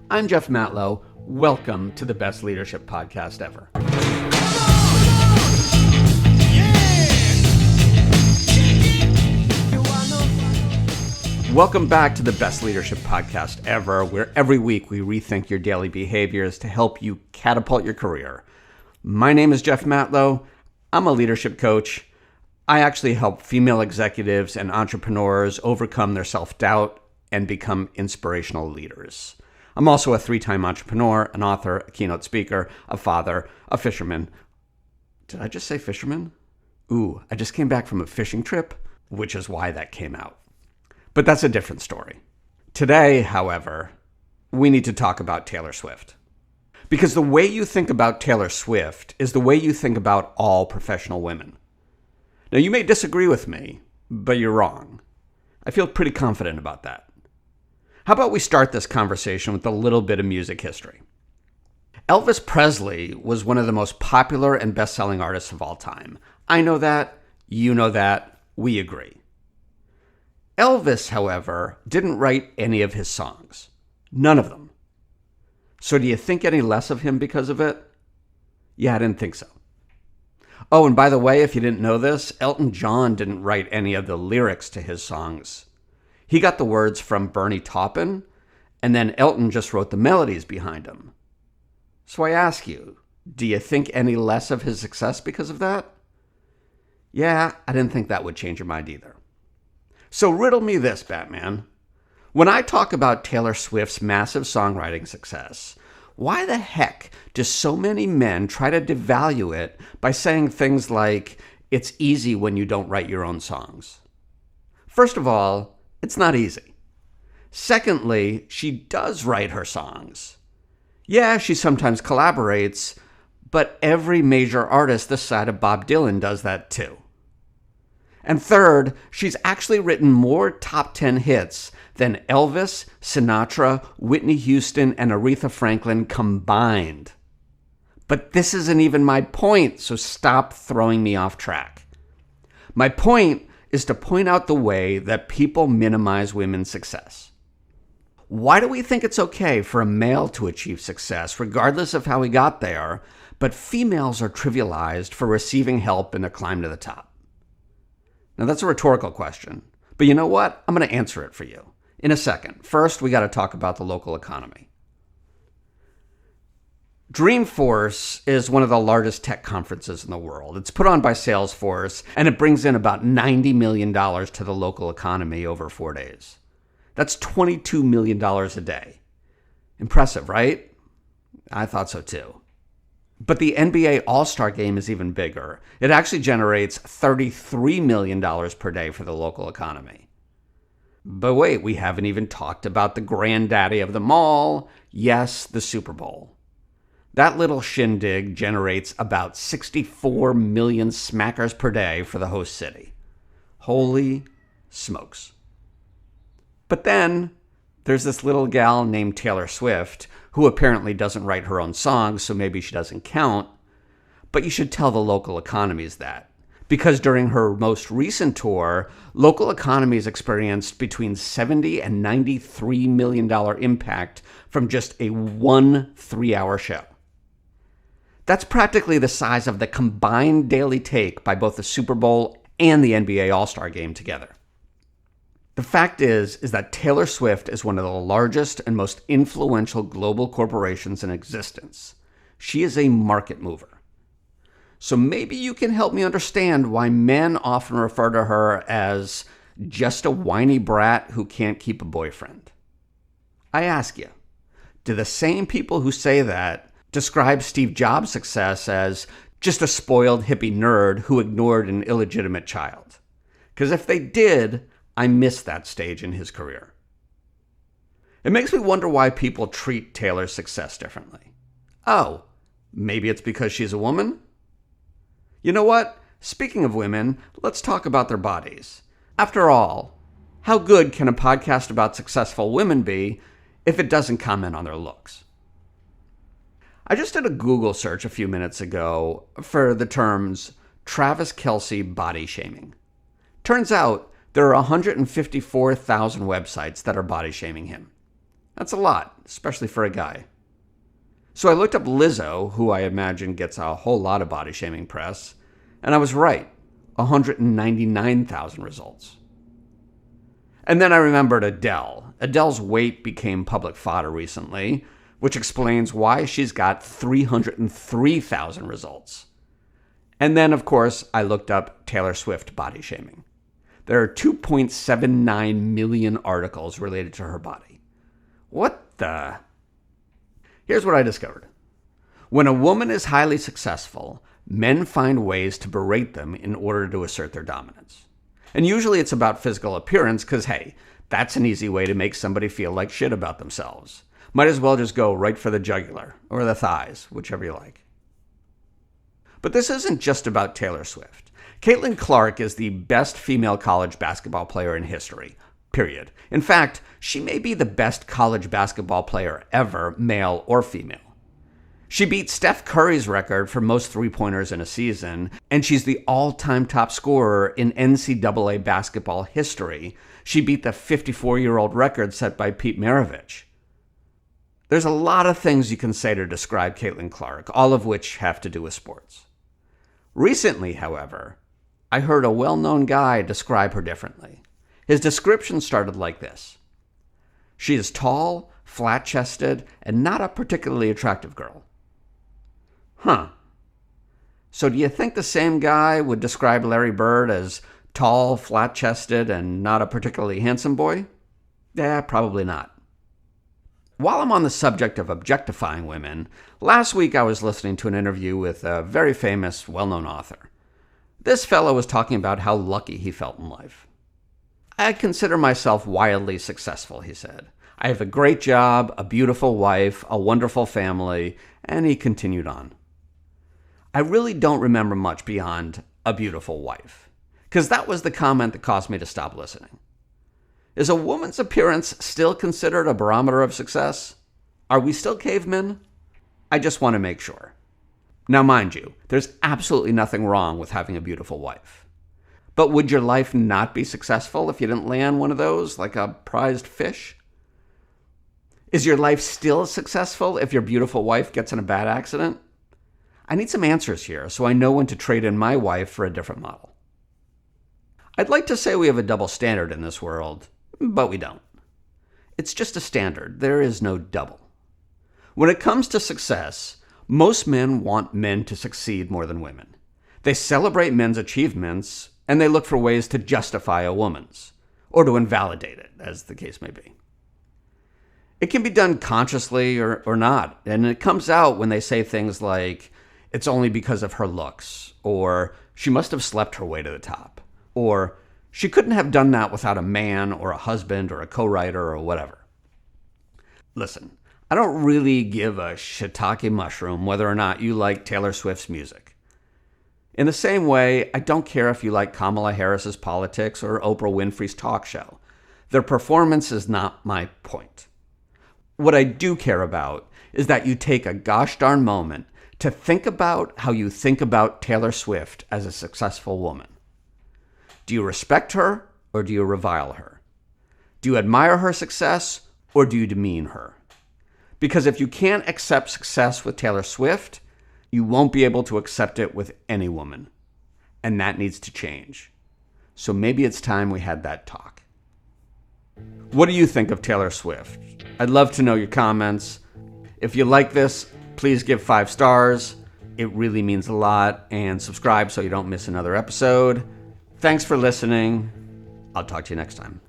I'm Jeff Matlow. Welcome to the best leadership podcast ever. Welcome back to the best leadership podcast ever, where every week we rethink your daily behaviors to help you catapult your career. My name is Jeff Matlow. I'm a leadership coach. I actually help female executives and entrepreneurs overcome their self-doubt and become inspirational leaders. I'm also a 3-time entrepreneur, an author, a keynote speaker, a father, a fisherman. Did I just say fisherman? Ooh, I just came back from a fishing trip, which is why that came out. But that's a different story. Today, however, we need to talk about Taylor Swift. Because the way you think about Taylor Swift is the way you think about all professional women. Now, you may disagree with me, but you're wrong. I feel pretty confident about that. How about we start this conversation with a little bit of music history? Elvis Presley was one of the most popular and best-selling artists of all time. I know that, you know that, we agree. Elvis, however, didn't write any of his songs. None of them. So do you think any less of him because of it? Yeah, I didn't think so. Oh, and by the way, if you didn't know this, Elton John didn't write any of the lyrics to his songs. He got the words from Bernie Taupin, and then Elton just wrote the melodies behind them. So I ask you, do you think any less of his success because of that? Yeah, I didn't think that would change your mind either. So riddle me this, Batman. When I talk about Taylor Swift's massive songwriting success, why the heck do so many men try to devalue it by saying things like, it's easy when you don't write your own songs? First of all, it's not easy. Secondly, she does write her songs. Yeah, she sometimes collaborates, but every major artist this side of Bob Dylan does that too. And third, she's actually written more top 10 hits than Elvis, Sinatra, Whitney Houston, and Aretha Franklin combined. But this isn't even my point, so stop throwing me off track. My point is to point out the way that people minimize women's success. Why do we think it's okay for a male to achieve success, regardless of how he got there, but females are trivialized for receiving help in their climb to the top? Now, that's a rhetorical question, but you know what? I'm going to answer it for you in a second. First, we got to talk about the local economy. Dreamforce is one of the largest tech conferences in the world. It's put on by Salesforce, and it brings in about $90 million to the local economy over 4 days. That's $22 million a day. Impressive, right? I thought so too. But the NBA All-Star Game is even bigger. It actually generates $33 million per day for the local economy. But wait, we haven't even talked about the granddaddy of them all. Yes, the Super Bowl. That little shindig generates about 64 million smackers per day for the host city. Holy smokes. But then there's this little gal named Taylor Swift, who apparently doesn't write her own songs, so maybe she doesn't count. But you should tell the local economies that. Because during her most recent tour, local economies experienced between $70 and $93 million impact from just a 1 3-hour show. That's practically the size of the combined daily take by both the Super Bowl and the NBA All-Star Game together. The fact is that Taylor Swift is one of the largest and most influential global corporations in existence. She is a market mover. So maybe you can help me understand why men often refer to her as just a whiny brat who can't keep a boyfriend. I ask you, do the same people who say that describe Steve Jobs' success as just a spoiled hippie nerd who ignored an illegitimate child? Because if they did, I missed that stage in his career. It makes me wonder why people treat Taylor's success differently. Oh, maybe it's because she's a woman? You know what? Speaking of women, let's talk about their bodies. After all, how good can a podcast about successful women be if it doesn't comment on their looks? I just did a Google search a few minutes ago for the terms Travis Kelce body shaming. Turns out there are 154,000 websites that are body shaming him. That's a lot, especially for a guy. So I looked up Lizzo, who I imagine gets a whole lot of body shaming press, and I was right, 199,000 results. And then I remembered Adele. Adele's weight became public fodder recently, which explains why she's got 303,000 results. And then, of course, I looked up Taylor Swift body shaming. There are 2.79 million articles related to her body. What the? Here's what I discovered. When a woman is highly successful, men find ways to berate them in order to assert their dominance. And usually it's about physical appearance because, hey, that's an easy way to make somebody feel like shit about themselves. Might as well just go right for the jugular or the thighs, whichever you like. But this isn't just about Taylor Swift. Caitlin Clark is the best female college basketball player in history, period. In fact, she may be the best college basketball player ever, male or female. She beat Steph Curry's record for most three-pointers in a season, and she's the all-time top scorer in NCAA basketball history. She beat the 54-year-old record set by Pete Maravich. There's a lot of things you can say to describe Caitlin Clark, all of which have to do with sports. Recently, however, I heard a well-known guy describe her differently. His description started like this. She is tall, flat-chested, and not a particularly attractive girl. Huh. So do you think the same guy would describe Larry Bird as tall, flat-chested, and not a particularly handsome boy? Yeah, probably not. While I'm on the subject of objectifying women, last week I was listening to an interview with a very famous, well-known author. This fellow was talking about how lucky he felt in life. I consider myself wildly successful, he said. I have a great job, a beautiful wife, a wonderful family, and he continued on. I really don't remember much beyond a beautiful wife, because that was the comment that caused me to stop listening. Is a woman's appearance still considered a barometer of success? Are we still cavemen? I just want to make sure. Now, mind you, there's absolutely nothing wrong with having a beautiful wife. But would your life not be successful if you didn't land one of those, like a prized fish? Is your life still successful if your beautiful wife gets in a bad accident? I need some answers here so I know when to trade in my wife for a different model. I'd like to say we have a double standard in this world, but we don't. It's just a standard. There is no double. When it comes to success, most men want men to succeed more than women. They celebrate men's achievements, and they look for ways to justify a woman's, or to invalidate it, as the case may be. It can be done consciously or not, and it comes out when they say things like, it's only because of her looks, or she must have slept her way to the top, or she couldn't have done that without a man or a husband or a co-writer or whatever. Listen, I don't really give a shiitake mushroom whether or not you like Taylor Swift's music. In the same way, I don't care if you like Kamala Harris's politics or Oprah Winfrey's talk show. Their performance is not my point. What I do care about is that you take a gosh darn moment to think about how you think about Taylor Swift as a successful woman. Do you respect her or do you revile her? Do you admire her success or do you demean her? Because if you can't accept success with Taylor Swift, you won't be able to accept it with any woman. And that needs to change. So maybe it's time we had that talk. What do you think of Taylor Swift? I'd love to know your comments. If you like this, please give 5 stars. It really means a lot. And subscribe so you don't miss another episode. Thanks for listening. I'll talk to you next time.